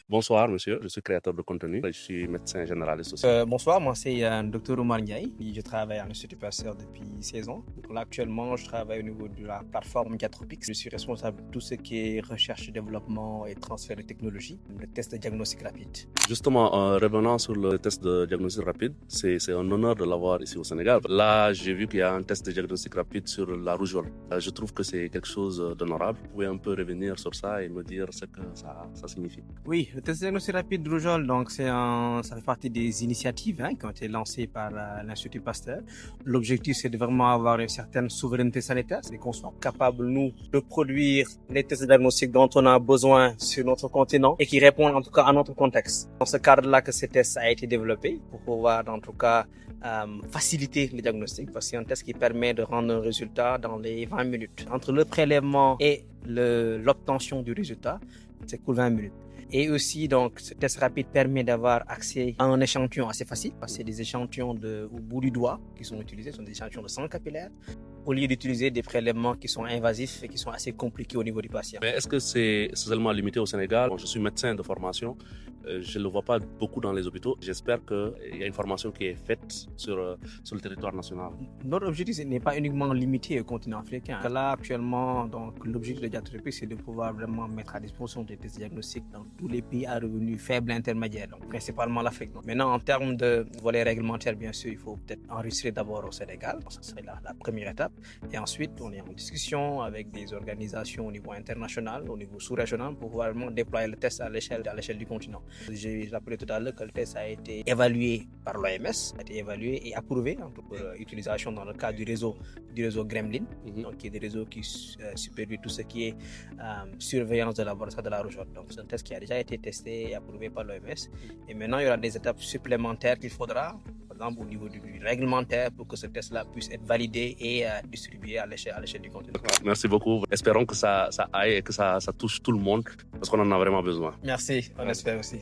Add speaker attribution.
Speaker 1: Bonsoir, monsieur. Je suis créateur de contenu. Je suis médecin généraliste aussi.
Speaker 2: Bonsoir, moi c'est Dr Omar Ndiaye. Je travaille à l'Institut Pasteur depuis 16 ans. Donc, là, actuellement, je travaille au niveau de la plateforme Diatropix. Je suis responsable de tout ce qui est recherche, développement et transfert de technologie, le test de diagnostic rapide.
Speaker 1: Justement, revenant sur le test de diagnostic rapide, c'est un honneur de l'avoir ici au Sénégal. Là, j'ai vu qu'il y a un test de diagnostic rapide sur la rougeole. Je trouve que c'est quelque chose d'honorable. Vous pouvez un peu revenir sur ça et me dire ce que ça signifie.
Speaker 2: Oui, le test de diagnostic rapide de rougeole, donc ça fait partie des initiatives qui ont été lancées par l'Institut Pasteur. L'objectif, c'est de vraiment avoir une certaine souveraineté sanitaire, c'est qu'on soit capable, nous, de produire les tests de diagnostic dont on a besoin sur notre continent et qui répondent en tout cas à notre contexte. Dans ce cadre-là que ce test a été développé pour pouvoir, en tout cas, faciliter le diagnostic, parce que c'est un test qui permet de rendre un résultat dans les 20 minutes. Entre le prélèvement et l'obtention du résultat, c'est cool 20 minutes. Et aussi, donc, ce test rapide permet d'avoir accès à un échantillon assez facile, parce que c'est des échantillons au bout du doigt qui sont utilisés, ce sont des échantillons de sang capillaire, au lieu d'utiliser des prélèvements qui sont invasifs et qui sont assez compliqués au niveau du patient.
Speaker 1: Mais est-ce que c'est seulement limité au Sénégal? Je suis médecin de formation, je ne le vois pas beaucoup dans les hôpitaux. J'espère qu'il y a une formation qui est faite sur le territoire national.
Speaker 2: Notre objectif n'est pas uniquement limité au continent africain. Là, actuellement, donc, l'objectif de Diatropix, c'est de pouvoir vraiment mettre à disposition des tests diagnostiques dans tous les pays à revenus faibles et intermédiaires, donc principalement l'Afrique. Maintenant, en termes de volet réglementaire, bien sûr, il faut peut-être enregistrer d'abord au Sénégal. Ça serait la première étape. Et ensuite, on est en discussion avec des organisations au niveau international, au niveau sous-régional, pour pouvoir vraiment déployer le test à l'échelle du continent. J'ai rappelé tout à l'heure que le test a été évalué par l'OMS, a été évalué et approuvé pour utilisation dans le cadre du réseau Gremlin, donc qui est des réseaux qui supervisent tout ce qui est surveillance de laboratoire de la rougeole. Donc c'est un test qui a déjà été testé et approuvé par l'OMS. Et maintenant, il y aura des étapes supplémentaires qu'il faudra, par exemple au niveau du réglementaire, pour que ce test-là puisse être validé et distribué à l'échelle du continent.
Speaker 1: Merci beaucoup. Espérons que ça aille et que ça touche tout le monde, parce qu'on en a vraiment besoin.
Speaker 2: Merci, on espère aussi.